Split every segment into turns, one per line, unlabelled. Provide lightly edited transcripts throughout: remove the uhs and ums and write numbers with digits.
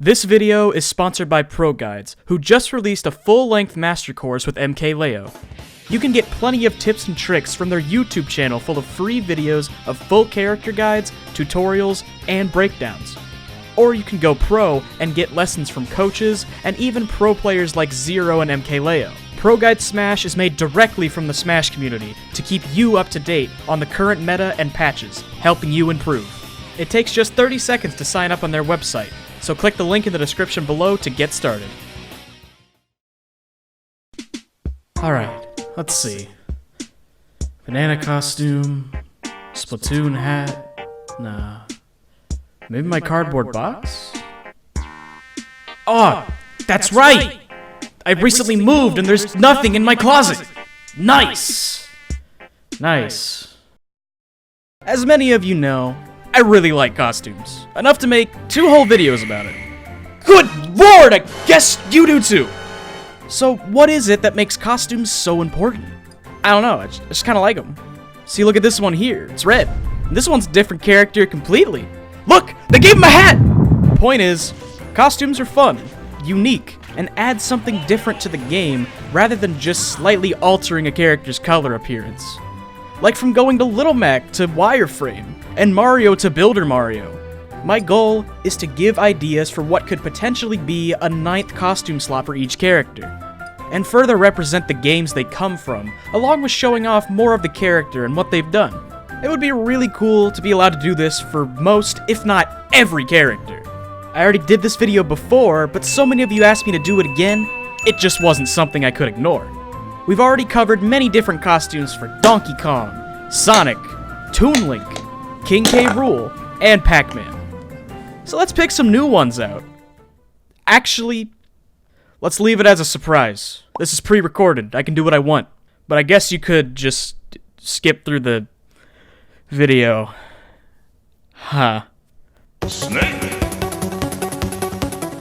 This video is sponsored by Pro Guides, who just released a full-length master course with MKLeo. You can get plenty of tips and tricks from their YouTube channel full of free videos of full character guides, tutorials, and breakdowns. Or you can go pro and get lessons from coaches and even pro players like Zero and MKLeo. Pro Guide Smash is made directly from the Smash community to keep you up to date on the current meta and patches, helping you improve. It takes just 30 seconds to sign up on their website, so click the link in the description below to get started. Alright, let's see. Banana costume, Splatoon hat, nah. Maybe my cardboard box? Oh, that's right! I recently moved and there's nothing in my closet! Nice! Nice. As many of you know, I really like costumes. Enough to make 2 whole videos about it. Good lord, I guess you do too! So what is it that makes costumes so important? I don't know, I just kinda like them. See, look at this one here, it's red. And this one's a different character completely. Look, they gave him a hat! The point is, costumes are fun, unique, and add something different to the game rather than just slightly altering a character's color appearance. Like from going to Little Mac to Wireframe, and Mario to Builder Mario. My goal is to give ideas for what could potentially be a 9th costume slot for each character, and further represent the games they come from, along with showing off more of the character and what they've done. It would be really cool to be allowed to do this for most, if not every character. I already did this video before, but so many of you asked me to do it again, it just wasn't something I could ignore. We've already covered many different costumes for Donkey Kong, Sonic, Toon Link, King K. Rool, and Pac-Man. So let's pick some new ones out. Actually, let's leave it as a surprise. This is pre-recorded, I can do what I want. But I guess you could just skip through the video. Huh.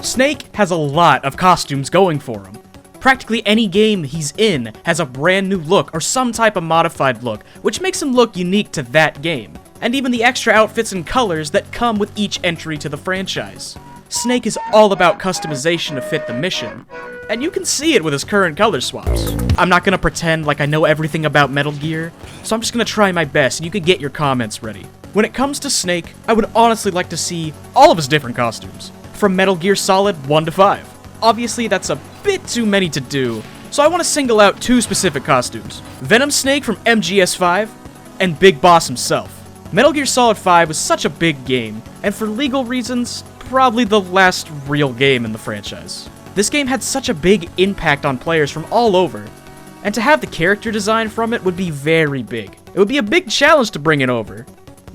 Snake has a lot of costumes going for him. Practically any game he's in has a brand new look or some type of modified look, which makes him look unique to that game, and even the extra outfits and colors that come with each entry to the franchise. Snake is all about customization to fit the mission, and you can see it with his current color swaps. I'm not gonna pretend like I know everything about Metal Gear, so I'm just gonna try my best and you can get your comments ready. When it comes to Snake, I would honestly like to see all of his different costumes, from Metal Gear Solid 1 to 5. Obviously, that's a bit too many to do, so I want to single out 2 specific costumes. Venom Snake from MGS5, and Big Boss himself. Metal Gear Solid 5 was such a big game, and for legal reasons, probably the last real game in the franchise. This game had such a big impact on players from all over, and to have the character design from it would be very big. It would be a big challenge to bring it over,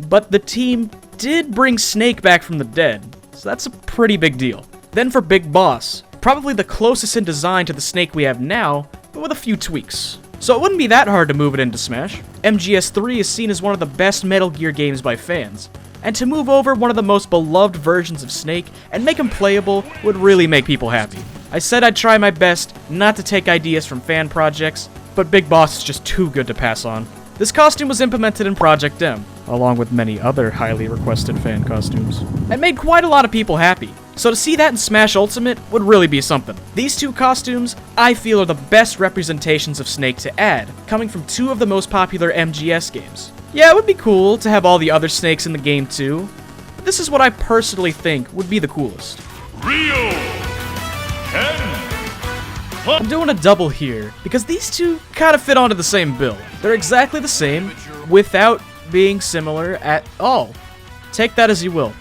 but the team did bring Snake back from the dead, so that's a pretty big deal. Then for Big Boss, probably the closest in design to the Snake we have now, but with a few tweaks. So it wouldn't be that hard to move it into Smash. MGS3 is seen as one of the best Metal Gear games by fans, and to move over one of the most beloved versions of Snake and make him playable would really make people happy. I said I'd try my best not to take ideas from fan projects, but Big Boss is just too good to pass on. This costume was implemented in Project M, along with many other highly requested fan costumes, and made quite a lot of people happy. So to see that in Smash Ultimate would really be something. These 2 costumes, I feel, are the best representations of Snake to add, coming from 2 of the most popular MGS games. Yeah, it would be cool to have all the other Snakes in the game too, but this is what I personally think would be the coolest. I'm doing a double here, because these 2 kind of fit onto the same bill. They're exactly the same, without being similar at all. Take that as you will.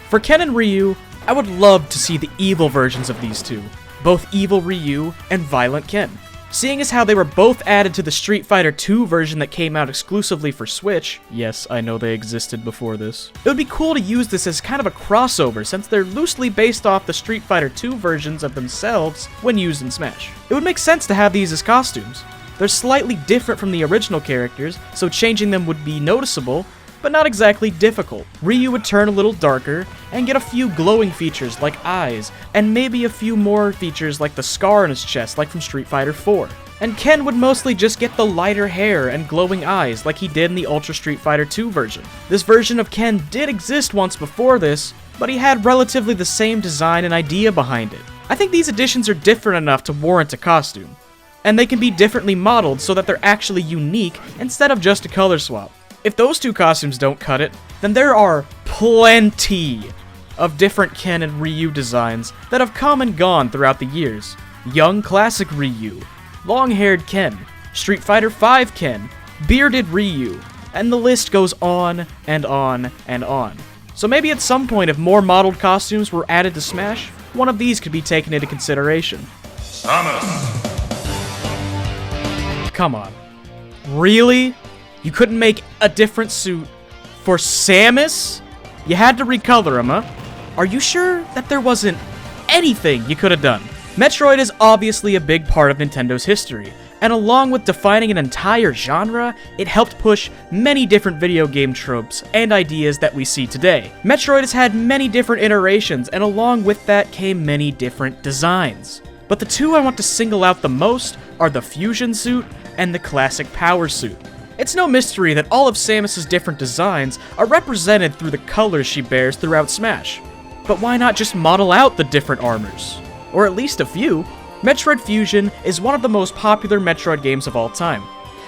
For Ken and Ryu, I would love to see the evil versions of these 2, both Evil Ryu and Violent Ken. Seeing as how they were both added to the Street Fighter II version that came out exclusively for Switch, yes, I know they existed before this, it would be cool to use this as kind of a crossover since they're loosely based off the Street Fighter II versions of themselves when used in Smash. It would make sense to have these as costumes. They're slightly different from the original characters, so changing them would be noticeable, but not exactly difficult. Ryu would turn a little darker, and get a few glowing features like eyes, and maybe a few more features like the scar on his chest like from Street Fighter IV. and Ken would mostly just get the lighter hair and glowing eyes like he did in the Ultra Street Fighter 2 version. This version of Ken did exist once before this, but he had relatively the same design and idea behind it. I think these additions are different enough to warrant a costume, and they can be differently modeled so that they're actually unique instead of just a color swap. If those two costumes don't cut it, then there are plenty of different Ken and Ryu designs that have come and gone throughout the years. Young classic Ryu, long-haired Ken, Street Fighter V Ken, bearded Ryu, and the list goes on and on and on. So maybe at some point, if more modeled costumes were added to Smash, one of these could be taken into consideration. Samus. Come on. Really? You couldn't make a different suit for Samus? You had to recolor him, huh? Are you sure that there wasn't anything you could have done? Metroid is obviously a big part of Nintendo's history, and along with defining an entire genre, it helped push many different video game tropes and ideas that we see today. Metroid has had many different iterations, and along with that came many different designs. But the two I want to single out the most are the Fusion suit and the classic Power suit. It's no mystery that all of Samus's different designs are represented through the colors she bears throughout Smash. But why not just model out the different armors? Or at least a few. Metroid Fusion is one of the most popular Metroid games of all time,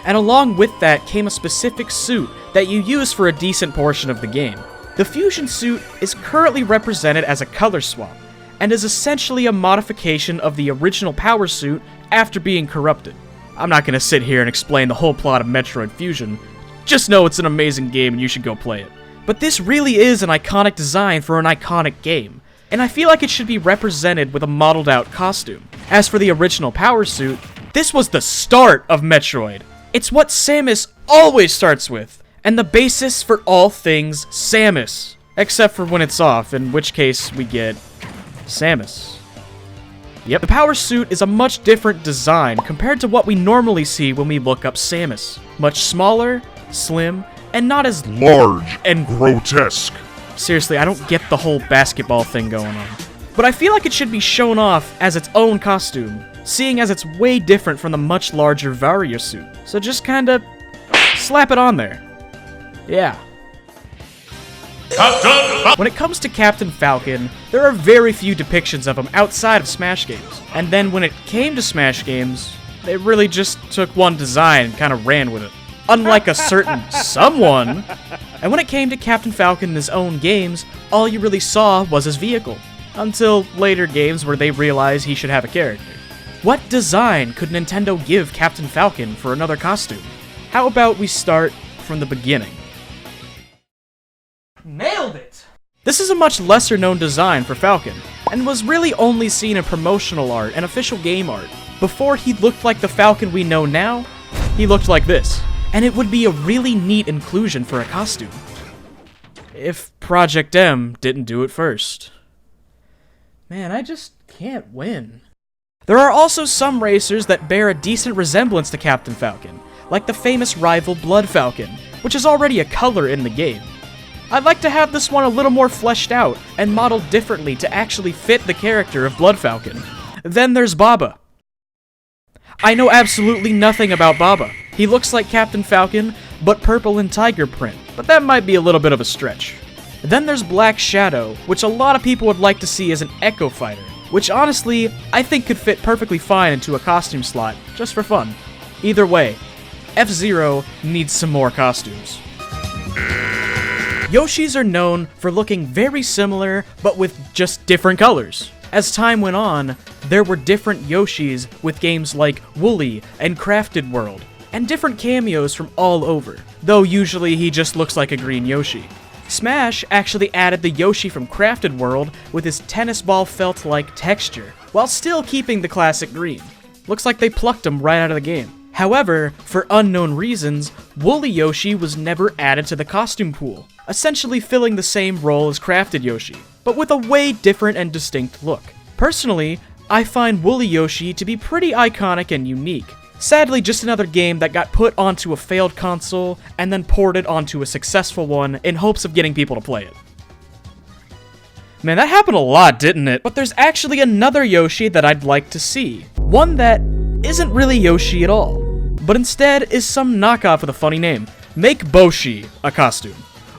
and along with that came a specific suit that you use for a decent portion of the game. The Fusion suit is currently represented as a color swap, and is essentially a modification of the original Power suit after being corrupted. I'm not gonna sit here and explain the whole plot of Metroid Fusion, just know it's an amazing game and you should go play it. But this really is an iconic design for an iconic game, and I feel like it should be represented with a modeled out costume. As for the original Power suit, this was the start of Metroid. It's what Samus always starts with, and the basis for all things Samus. Except for when it's off, in which case we get Samus. Yep, the Power suit is a much different design compared to what we normally see when we look up Samus. Much smaller, slim, and not as large and grotesque. Seriously, I don't get the whole basketball thing going on. But I feel like it should be shown off as its own costume, seeing as it's way different from the much larger Varia suit. So just kinda slap it on there. Yeah. When it comes to Captain Falcon, there are very few depictions of him outside of Smash games. And then when it came to Smash games, they really just took one design and kind of ran with it. Unlike a certain someone. And when it came to Captain Falcon in his own games, all you really saw was his vehicle. Until later games where they realized he should have a character. What design could Nintendo give Captain Falcon for another costume? How about we start from the beginning? Nailed it! This is a much lesser known design for Falcon, and was really only seen in promotional art and official game art. Before he looked like the Falcon we know now, he looked like this. And it would be a really neat inclusion for a costume. If Project M didn't do it first. Man, I just can't win. There are also some racers that bear a decent resemblance to Captain Falcon, like the famous rival Blood Falcon, which is already a color in the game. I'd like to have this one a little more fleshed out and modeled differently to actually fit the character of Blood Falcon. Then there's Baba. I know absolutely nothing about Baba. He looks like Captain Falcon, but purple and tiger print, but that might be a little bit of a stretch. Then there's Black Shadow, which a lot of people would like to see as an Echo fighter, which honestly, I think could fit perfectly fine into a costume slot, just for fun. Either way, F-Zero needs some more costumes. Yoshis are known for looking very similar, but with just different colors. As time went on, there were different Yoshis with games like Wooly and Crafted World, and different cameos from all over, though usually he just looks like a green Yoshi. Smash actually added the Yoshi from Crafted World with his tennis ball felt-like texture, while still keeping the classic green. Looks like they plucked him right out of the game. However, for unknown reasons, Wooly Yoshi was never added to the costume pool, essentially filling the same role as Crafted Yoshi, but with a way different and distinct look. Personally, I find Wooly Yoshi to be pretty iconic and unique. Sadly, just another game that got put onto a failed console and then ported onto a successful one in hopes of getting people to play it. Man, that happened a lot, didn't it? But there's actually another Yoshi that I'd like to see. One that isn't really Yoshi at all, but instead is some knockoff with a funny name. Make Boshi a costume.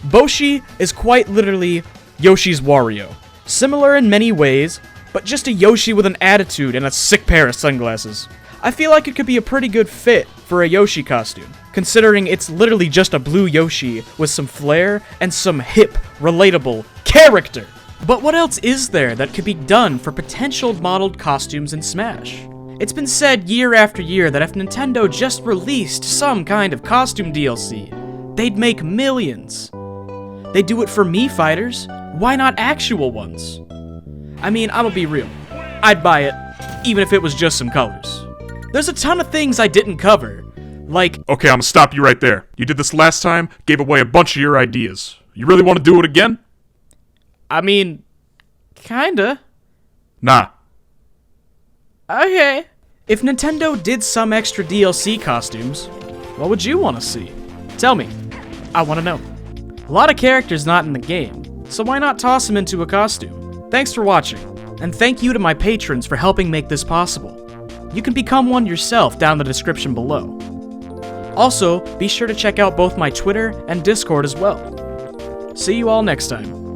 Boshi is quite literally Yoshi's Wario. Similar in many ways, but just a Yoshi with an attitude and a sick pair of sunglasses. I feel like it could be a pretty good fit for a Yoshi costume, considering it's literally just a blue Yoshi with some flair and some hip, relatable character. But what else is there that could be done for potential modeled costumes in Smash? It's been said year after year that if Nintendo just released some kind of costume DLC, they'd make millions. They do it for Mii fighters, why not actual ones? I mean, I'ma be real, I'd buy it, even if it was just some colors. There's a ton of things I didn't cover, like...
Okay, I'm gonna stop you right there. You did this last time, gave away a bunch of your ideas. You really want to do it again?
I mean, kinda.
Nah.
Okay. If Nintendo did some extra DLC costumes, what would you want to see? Tell me. I want to know. A lot of characters not in the game, so why not toss them into a costume? Thanks for watching, and thank you to my patrons for helping make this possible. You can become one yourself down in the description below. Also, be sure to check out both my Twitter and Discord as well. See you all next time.